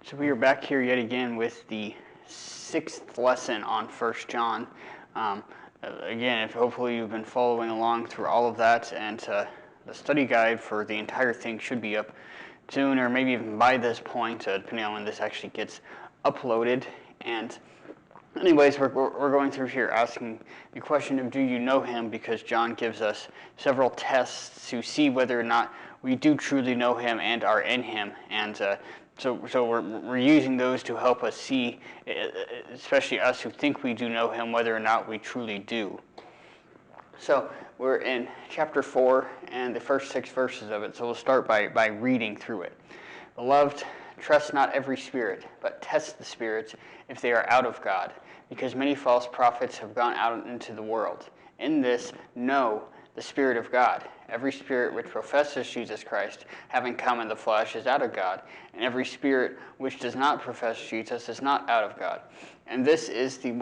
So we are back here yet again with the sixth lesson on 1 John. Again, if hopefully you've been following along through all of that, and the study guide for the entire thing should be up soon, or maybe even by this point, depending on when this actually gets uploaded. And anyways, we're going through here asking the question of, do you know him? Because John gives us several tests to see whether or not we do truly know him and are in him. And so we're using those to help us see, especially us who think we do know him, whether or not we truly do. So we're in chapter 4 and the first 6 verses of it. So we'll start by reading through it. Beloved, trust not every spirit, but test the spirits if they are out of God, because many false prophets have gone out into the world. In this, know the Spirit of God. Every spirit which professes Jesus Christ, having come in the flesh, is out of God, and every spirit which does not profess Jesus is not out of God. And this is the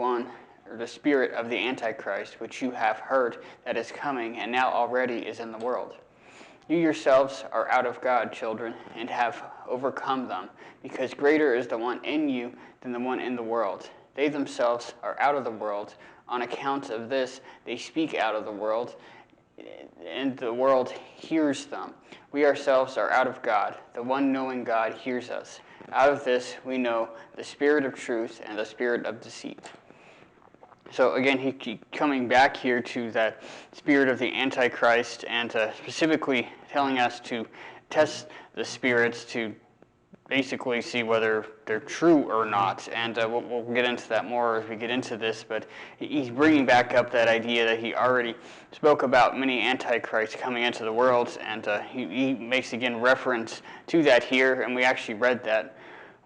spirit of the Antichrist, which you have heard that is coming, and now already is in the world. You yourselves are out of God, children, and have overcome them, because greater is the one in you than the one in the world. They themselves are out of the world. On account of this, they speak out of the world, and the world hears them. We ourselves are out of God. The one knowing God hears us. Out of this we know the spirit of truth and the spirit of deceit. So again, he keeps coming back here to that spirit of the Antichrist, and specifically telling us to test the spirits to basically see whether they're true or not. And we'll get into that more as we get into this, but he's bringing back up that idea that he already spoke about many antichrists coming into the world, and he makes again reference to that here, and we actually read that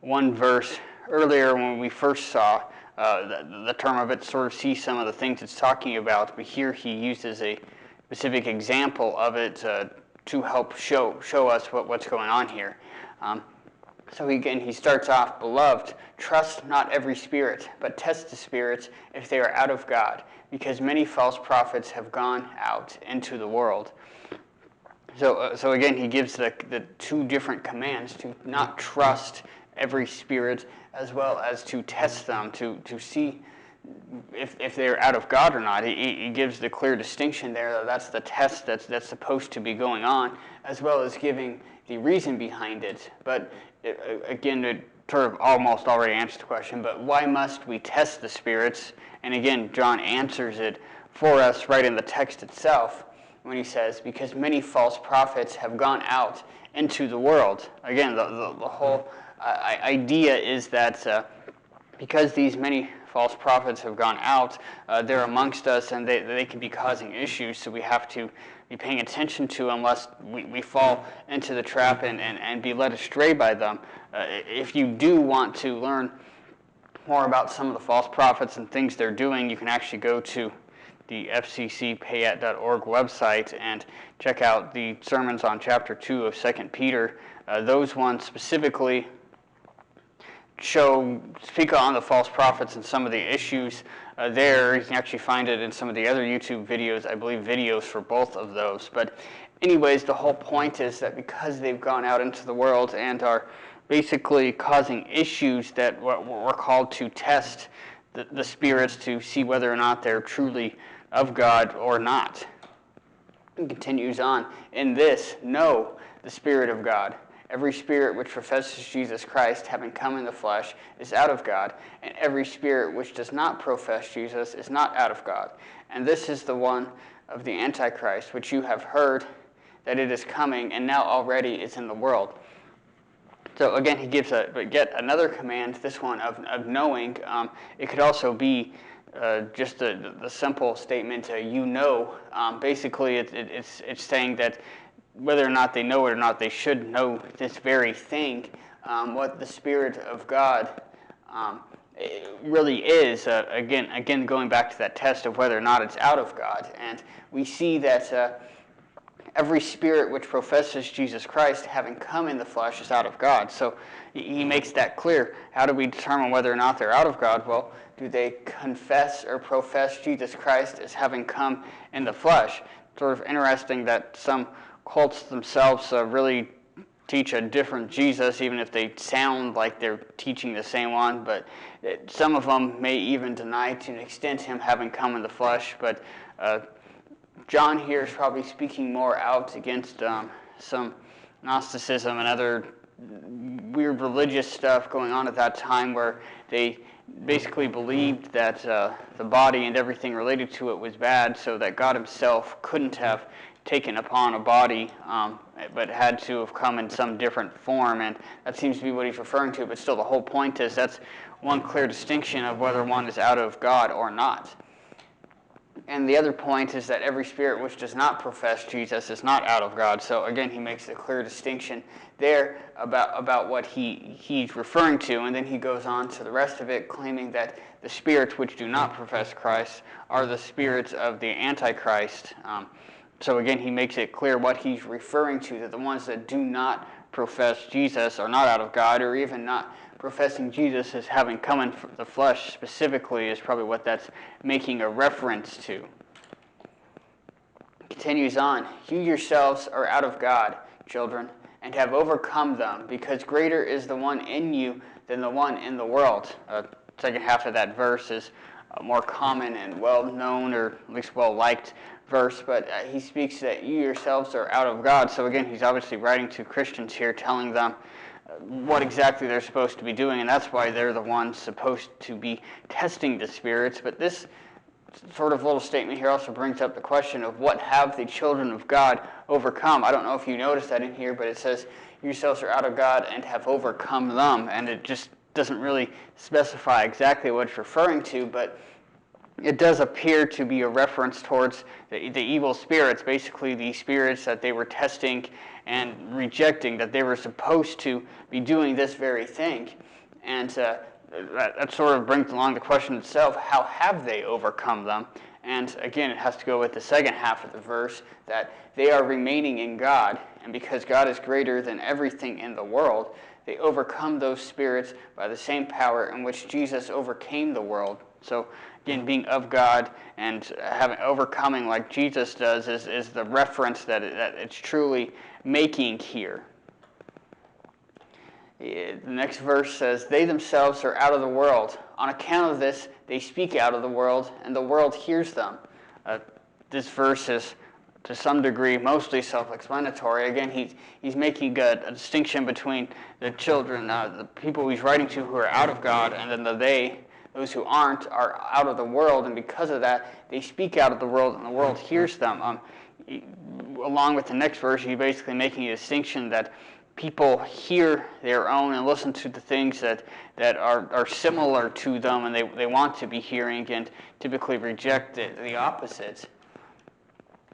one verse earlier when we first saw the term of it, sort of see some of the things it's talking about, but here he uses a specific example of it to help show us what's going on here. So again, he starts off, beloved, trust not every spirit, but test the spirits if they are out of God, because many false prophets have gone out into the world. So again, he gives the two different commands to not trust every spirit, as well as to test them, to see if they're out of God or not. He gives the clear distinction there. That's the test that's supposed to be going on, as well as giving the reason behind it. But again, it sort of almost already answers the question, but why must we test the spirits? And again, John answers it for us right in the text itself when he says, because many false prophets have gone out into the world. Again, the whole idea is that because these many false prophets have gone out, they're amongst us, and they can be causing issues, so we have to be paying attention to them lest we fall into the trap and be led astray by them. If you do want to learn more about some of the false prophets and things they're doing, you can actually go to the fccpayat.org website and check out the sermons on chapter 2 of 2 Peter. Those ones specifically speak on the false prophets and some of the issues there. You can actually find it in some of the other YouTube videos, I believe videos for both of those. But anyways, the whole point is that because they've gone out into the world and are basically causing issues, that we're called to test the spirits to see whether or not they're truly of God or not. It continues on, in this, know the Spirit of God. Every spirit which professes Jesus Christ, having come in the flesh, is out of God, and every spirit which does not profess Jesus is not out of God. And this is the one of the Antichrist, which you have heard that it is coming, and now already is in the world. So again, he gives yet another command, this one of knowing. It could also be just the simple statement, you know. Basically, it's saying that whether or not they know it or not, they should know this very thing, what the Spirit of God really is. Again, going back to that test of whether or not it's out of God. And we see that every spirit which professes Jesus Christ, having come in the flesh, is out of God. So he makes that clear. How do we determine whether or not they're out of God? Well, do they confess or profess Jesus Christ as having come in the flesh? Sort of interesting that some cults themselves really teach a different Jesus, even if they sound like they're teaching the same one. But some of them may even deny to an extent him having come in the flesh. But John here is probably speaking more out against some Gnosticism and other weird religious stuff going on at that time, where they basically believed that the body and everything related to it was bad, so that God himself couldn't have taken upon a body, but had to have come in some different form, and that seems to be what he's referring to. But still, the whole point is that's one clear distinction of whether one is out of God or not. And the other point is that every spirit which does not profess Jesus is not out of God. So again, he makes a clear distinction there about what he's referring to, and then he goes on to the rest of it, claiming that the spirits which do not profess Christ are the spirits of the Antichrist. So again, he makes it clear what he's referring to, that the ones that do not profess Jesus are not out of God, or even not professing Jesus as having come in the flesh specifically is probably what that's making a reference to. Continues on, you yourselves are out of God, children, and have overcome them, because greater is the one in you than the one in the world. Second half of that verse is a more common and well-known, or at least well-liked verse, but he speaks that you yourselves are out of God. So again, he's obviously writing to Christians here, telling them what exactly they're supposed to be doing, and that's why they're the ones supposed to be testing the spirits. But this sort of little statement here also brings up the question of what have the children of God overcome. I don't know if you noticed that in here, but it says, yourselves are out of God and have overcome them, and it just doesn't really specify exactly what it's referring to, but it does appear to be a reference towards the evil spirits, basically the spirits that they were testing and rejecting, that they were supposed to be doing this very thing. And that sort of brings along the question itself, how have they overcome them? And again, it has to go with the second half of the verse, that they are remaining in God, and because God is greater than everything in the world, they overcome those spirits by the same power in which Jesus overcame the world. So again, being of God and having overcoming like Jesus does is the reference that it's truly making here. The next verse says, they themselves are out of the world. On account of this, they speak out of the world, and the world hears them. This verse is, to some degree, mostly self-explanatory. Again, he's making a distinction between the children, the people he's writing to who are out of God, and then those who aren't, are out of the world, and because of that, they speak out of the world, and the world hears them. Along with the next verse, he's basically making a distinction that people hear their own and listen to the things that are similar to them, and they want to be hearing, and typically reject the opposite.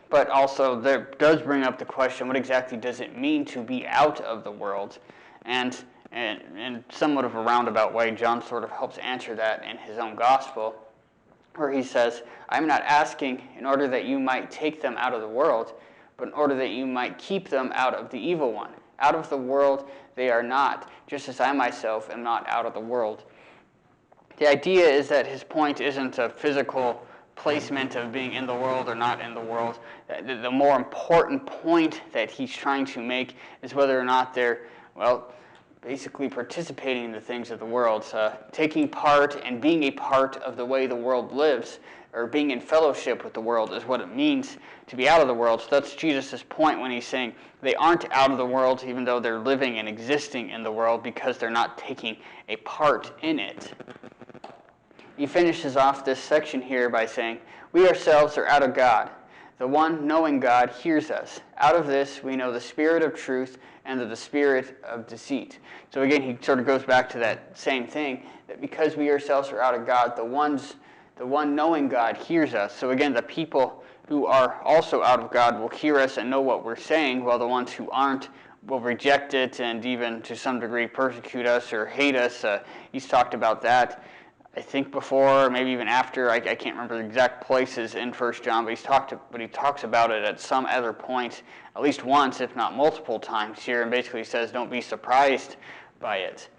But also, that does bring up the question, what exactly does it mean to be out of the world? And in somewhat of a roundabout way, John sort of helps answer that in his own gospel, where he says, I'm not asking in order that you might take them out of the world, but in order that you might keep them out of the evil one. Out of the world they are not, just as I myself am not out of the world. The idea is that his point isn't a physical placement of being in the world or not in the world. The more important point that he's trying to make is whether or not they're, basically participating in the things of the world, taking part and being a part of the way the world lives, or being in fellowship with the world is what it means to be out of the world. So that's Jesus' point when he's saying they aren't out of the world even though they're living and existing in the world, because they're not taking a part in it. He finishes off this section here by saying, we ourselves are out of God. The one knowing God hears us. Out of this we know the spirit of truth and the spirit of deceit. So again, he sort of goes back to that same thing, that because we ourselves are out of God, the one knowing God hears us. So again, the people who are also out of God will hear us and know what we're saying, while the ones who aren't will reject it and even to some degree persecute us or hate us. He's talked about that, I think, before, maybe even after. I can't remember the exact places in 1 John, but he talks about it at some other point, at least once, if not multiple times here, and basically says, don't be surprised by it.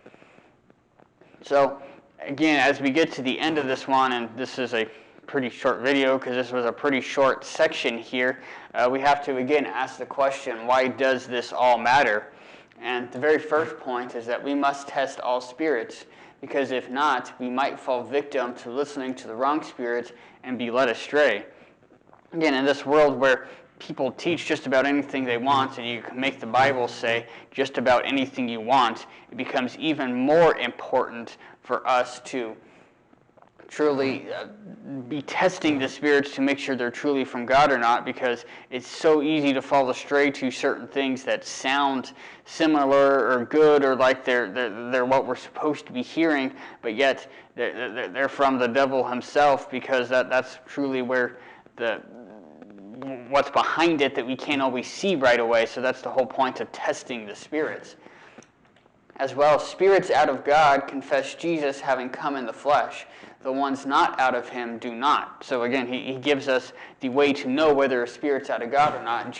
So, again, as we get to the end of this one, and this is a pretty short video because this was a pretty short section here, we have to again ask the question, why does this all matter? And the very first point is that we must test all spirits, because if not, we might fall victim to listening to the wrong spirit and be led astray. Again, in this world where people teach just about anything they want, and you can make the Bible say just about anything you want, it becomes even more important for us to truly be testing the spirits to make sure they're truly from God or not, because it's so easy to fall astray to certain things that sound similar or good or like they're what we're supposed to be hearing, but yet they're from the devil himself, because that's truly where what's behind it that we can't always see right away. So that's the whole point of testing the spirits. As well, spirits out of God confess Jesus having come in the flesh. The ones not out of him do not. So again, he gives us the way to know whether a spirit's out of God or not.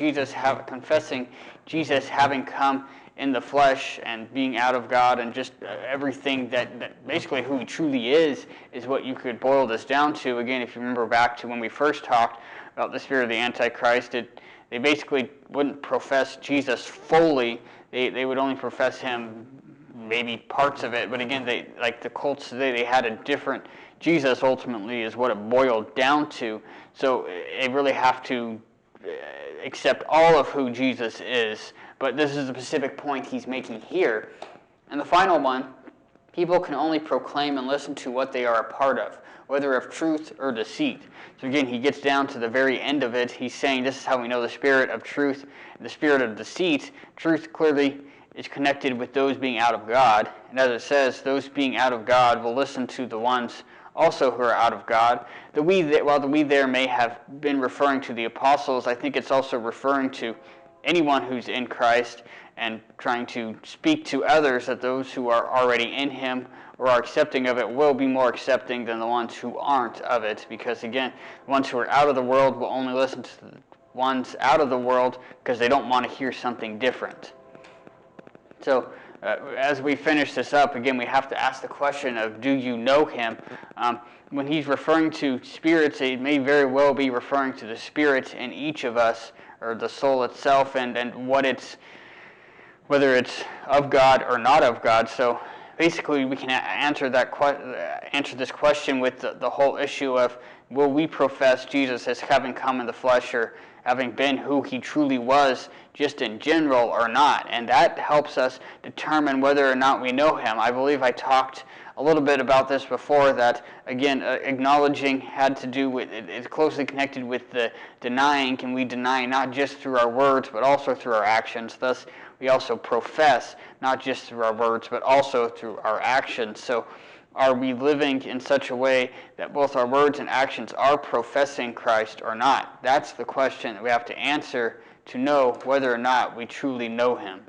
Confessing Jesus having come in the flesh and being out of God, and just everything that basically who he truly is what you could boil this down to. Again, if you remember back to when we first talked about the spirit of the Antichrist, they basically wouldn't profess Jesus fully. They would only profess him, maybe parts of it, but again, like the cults today, they had a different Jesus. Ultimately, is what it boiled down to. So they really have to accept all of who Jesus is. But this is the specific point he's making here. And the final one: people can only proclaim and listen to what they are a part of, whether of truth or deceit. So again, he gets down to the very end of it. He's saying this is how we know the spirit of truth and the spirit of deceit. Truth clearly is connected with those being out of God. And as it says, those being out of God will listen to the ones also who are out of God. While the we there may have been referring to the apostles, I think it's also referring to anyone who's in Christ and trying to speak to others, that those who are already in him or are accepting of it will be more accepting than the ones who aren't of it. Because again, the ones who are out of the world will only listen to the ones out of the world because they don't want to hear something different. So as we finish this up, again, we have to ask the question of, do you know him? When he's referring to spirits, it may very well be referring to the spirit in each of us, or the soul itself, and whether it's of God or not of God. So basically, we can answer this question with the whole issue of, will we profess Jesus as having come in the flesh, or having been who he truly was just in general, or not? And that helps us determine whether or not we know him. I believe I talked a little bit about this before, that again, acknowledging had to do with, it's closely connected with the denying. Can we deny not just through our words, but also through our actions? Thus, we also profess not just through our words, but also through our actions. So are we living in such a way that both our words and actions are professing Christ or not? That's the question that we have to answer to know whether or not we truly know him.